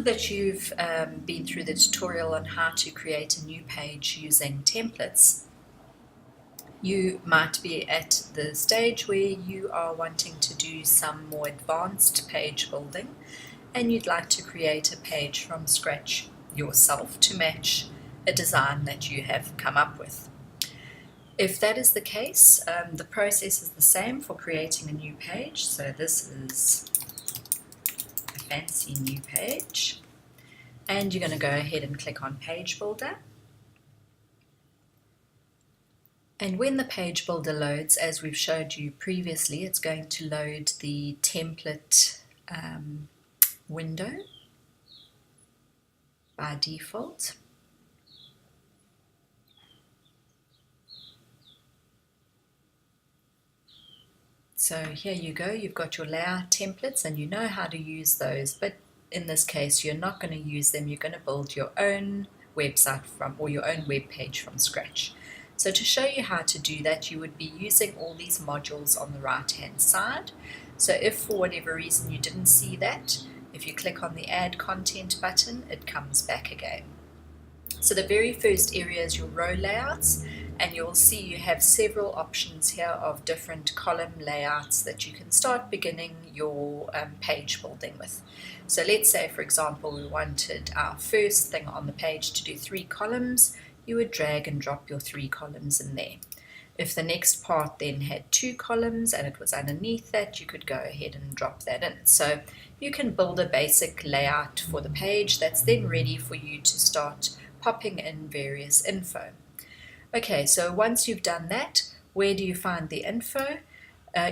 that you've been through the tutorial on how to create a new page using templates, you might be at the stage where you are wanting to do some more advanced page building and you'd like to create a page from scratch yourself to match a design that you have come up with. If that is the case, the process is the same for creating a new page. So this is a fancy new page, and you're going to go ahead and click on Page Builder. And when the Page Builder loads, as we've showed you previously, it's going to load the template window by default. So here you go, you've got your layout templates and you know how to use those, but in this case you're not going to use them, you're going to build your own website or your own web page from scratch. So to show you how to do that, you would be using all these modules on the right hand side. So if for whatever reason you didn't see that, if you click on the Add Content button, it comes back again. So the very first area is your row layouts, and you'll see you have several options here of different column layouts that you can start beginning your page building with. So let's say, for example, we wanted our first thing on the page to do 3 columns. You would drag and drop your 3 columns in there. If the next part then had 2 columns and it was underneath that, you could go ahead and drop that in. So you can build a basic layout for the page that's then ready for you to start popping in various info. Okay, so once you've done that, where do you find the info?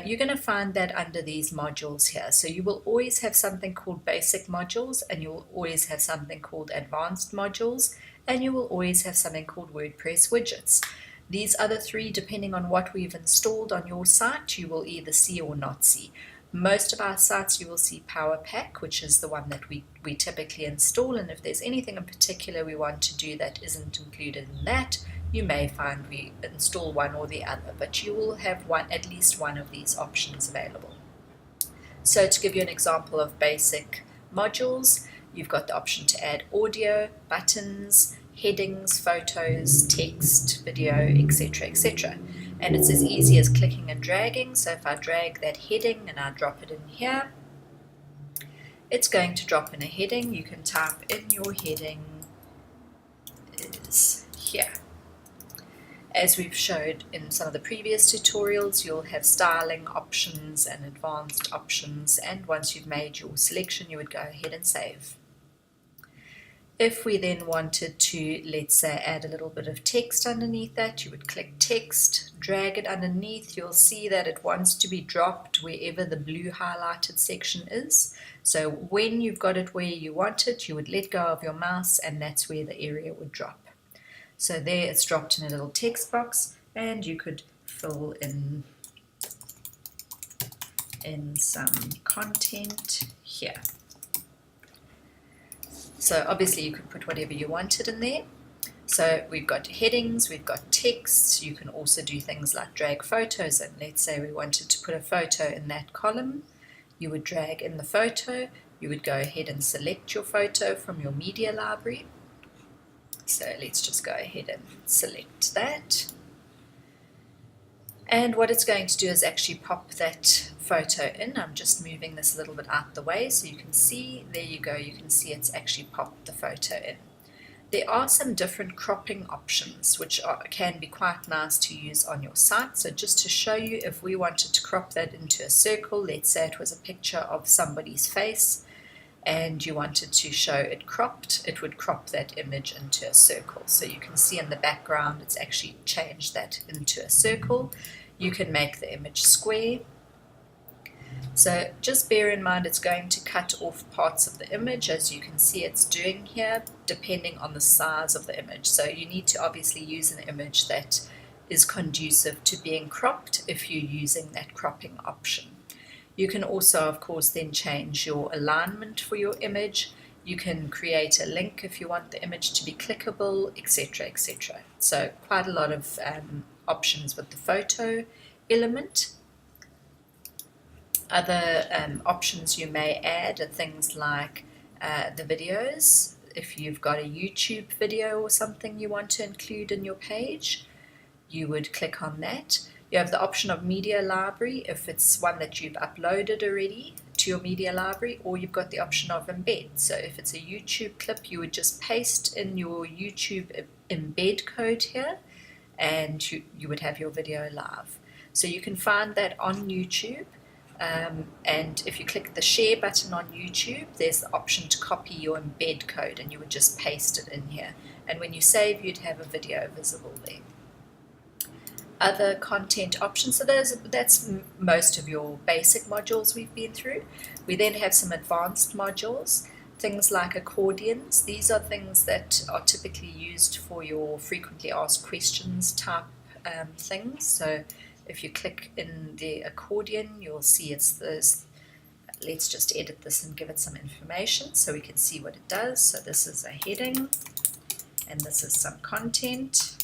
You're going to find that under these modules here. So you will always have something called basic modules, and you will always have something called advanced modules, and you will always have something called Wordpress widgets. These other 3, depending on what we've installed on your site, you will either see or not see. Most of our sites you will see Power Pack, which is the one that we typically install, and if there's anything in particular we want to do that isn't included in that, you may find we install one or the other, but you will have at least one of these options available. So to give you an example of basic modules, you've got the option to add audio, buttons, headings, photos, text, video, etc., etc. And it's as easy as clicking and dragging. So if I drag that heading and I drop it in here, it's going to drop in a heading. You can type in your heading is here. As we've showed in some of the previous tutorials, you'll have styling options and advanced options, and once you've made your selection, you would go ahead and save. If we then wanted to, let's say, add a little bit of text underneath that, you would click text, drag it underneath. You'll see that it wants to be dropped wherever the blue highlighted section is. So when you've got it where you want it, you would let go of your mouse and that's where the area would drop. So there it's dropped in a little text box, and you could fill in some content here. So obviously you could put whatever you wanted in there. So we've got headings, we've got text. You can also do things like drag photos in. Let's say we wanted to put a photo in that column. You would drag in the photo. You would go ahead and select your photo from your media library. So let's just go ahead and select that. And what it's going to do is actually pop that photo in. I'm just moving this a little bit out the way so you can see. There you go, you can see it's actually popped the photo in. There are some different cropping options which can be quite nice to use on your site. So just to show you, if we wanted to crop that into a circle, let's say it was a picture of somebody's face, and you wanted to show it cropped, it would crop that image into a circle. So you can see in the background it's actually changed that into a circle. You can make the image square. So just bear in mind it's going to cut off parts of the image, as you can see it's doing here, depending on the size of the image. So you need to obviously use an image that is conducive to being cropped if you're using that cropping option. You can also, of course, then change your alignment for your image. You can create a link if you want the image to be clickable, etc., etc. So quite a lot of options with the photo element. Other options you may add are things like the videos. If you've got a YouTube video or something you want to include in your page, you would click on that. You have the option of media library if it's one that you've uploaded already to your media library, or you've got the option of embed. So if it's a YouTube clip, you would just paste in your YouTube embed code here, and you would have your video live. So you can find that on YouTube, and if you click the share button on YouTube, there's the option to copy your embed code, and you would just paste it in here. And when you save, you'd have a video visible there. Other content options, so that's most of your basic modules we've been through. We then have some advanced modules, things like accordions. These are things that are typically used for your frequently asked questions type things. So if you click in the accordion, you'll see it's this. Let's just edit this and give it some information so we can see what it does. So this is a heading, and this is some content.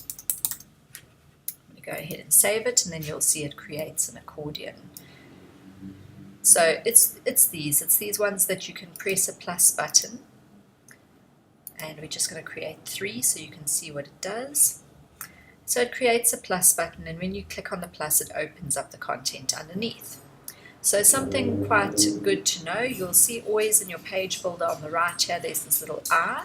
Go ahead and save it, and then you'll see it creates an accordion. So it's these ones that you can press a plus button, and we're just going to create 3 so you can see what it does. So it creates a plus button, and when you click on the plus, it opens up the content underneath. So something quite good to know, you'll see always in your page builder on the right here, there's this little eye,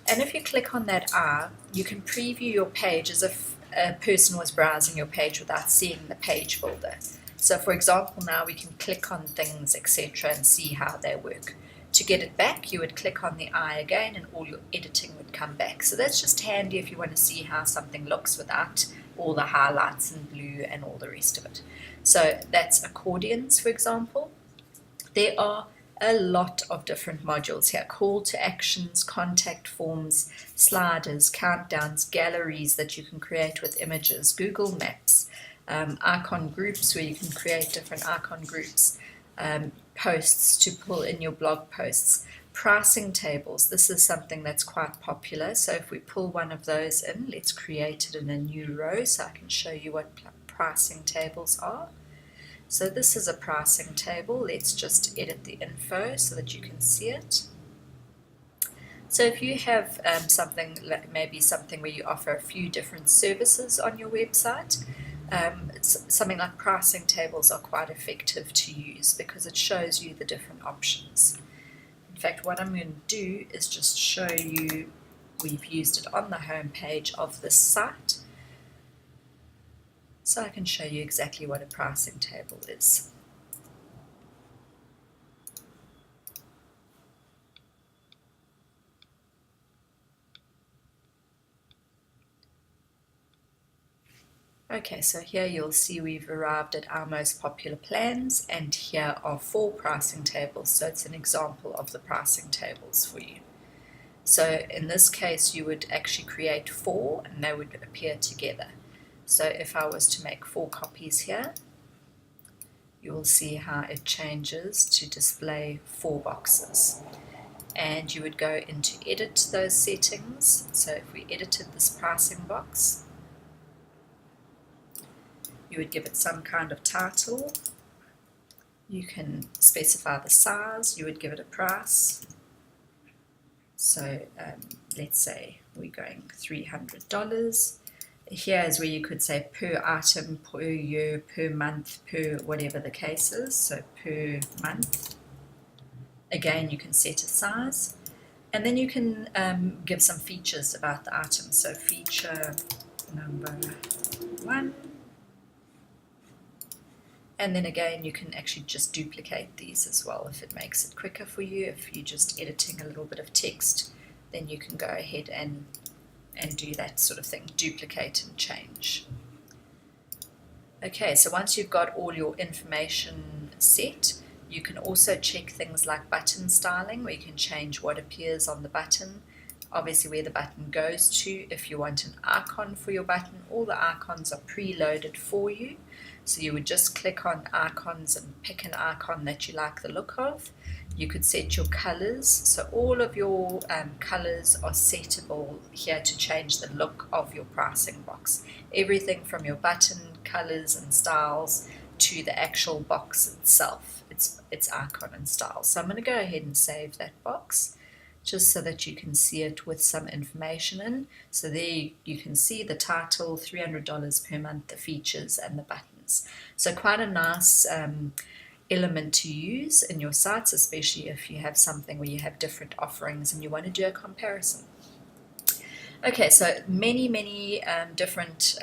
and if you click on that eye, you can preview your page as if a person was browsing your page without seeing the page builder. So for example, now we can click on things, etc., and see how they work. To get it back, you would click on the eye again, and all your editing would come back. So that's just handy if you want to see how something looks without all the highlights in blue and all the rest of it. So that's accordions, for example. There are a lot of different modules here: call to actions, contact forms, sliders, countdowns, galleries that you can create with images, Google Maps, icon groups where you can create different icon groups, posts to pull in your blog posts, pricing tables. This is something that's quite popular. So if we pull one of those in, let's create it in a new row so I can show you what pricing tables are. So this is a pricing table. Let's just edit the info so that you can see it. So if you have something, maybe something where you offer a few different services on your website, something like pricing tables are quite effective to use because it shows you the different options. In fact, what I'm going to do is just show you, we've used it on the home page of this site. So I can show you exactly what a pricing table is. Okay, so here you'll see we've arrived at our most popular plans, and here are 4 pricing tables. So it's an example of the pricing tables for you. So in this case, you would actually create 4, and they would appear together. So if I was to make 4 copies here, you will see how it changes to display 4 boxes. And you would go into edit those settings. So if we edited this pricing box, you would give it some kind of title. You can specify the size. You would give it a price. So let's say we're going $300. Here is where you could say per item, per year, per month, per whatever the case is, so per month. Again, you can set a size, and then you can give some features about the item. So feature number 1, and then again you can actually just duplicate these as well if it makes it quicker for you. If you're just editing a little bit of text, then you can go ahead and do that sort of thing, duplicate and change. Okay, so once you've got all your information set, you can also check things like button styling, where you can change what appears on the button, obviously where the button goes to. If you want an icon for your button, all the icons are preloaded for you. So you would just click on icons and pick an icon that you like the look of. You could set your colors, so all of your colors are settable here to change the look of your pricing box. Everything from your button colors and styles to the actual box itself, its icon and style. So I'm going to go ahead and save that box. just so that you can see it with some information in. So there you can see the title, $300 per month, the features, and the buttons. So quite a nice element to use in your sites, especially if you have something where you have different offerings and you want to do a comparison. Okay, so many different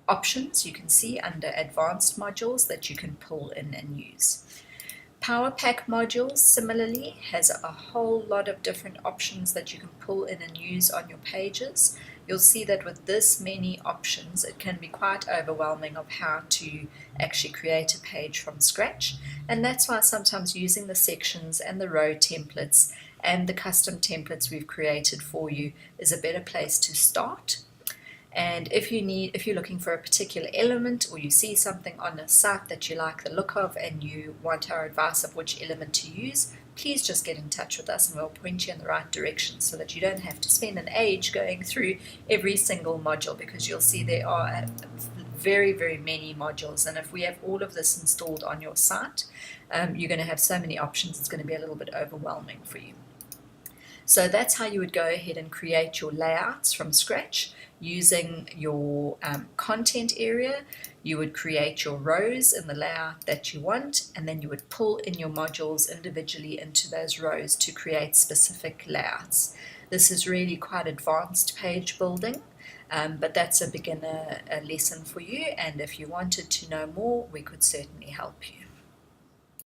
options you can see under advanced modules that you can pull in and use. Power Pack modules similarly has a whole lot of different options that you can pull in and use on your pages. You'll see that with this many options it can be quite overwhelming of how to actually create a page from scratch, and that's why sometimes using the sections and the row templates and the custom templates we've created for you is a better place to start. And if you're looking for a particular element, or you see something on a site that you like the look of and you want our advice of which element to use, please just get in touch with us and we'll point you in the right direction so that you don't have to spend an age going through every single module, because you'll see there are very many modules, and if we have all of this installed on your site, you're going to have so many options, it's going to be a little bit overwhelming for you. So that's how you would go ahead and create your layouts from scratch using your content area. You would create your rows in the layout that you want, and then you would pull in your modules individually into those rows to create specific layouts. This is really quite advanced page building, but that's a beginner lesson for you, and if you wanted to know more, we could certainly help you.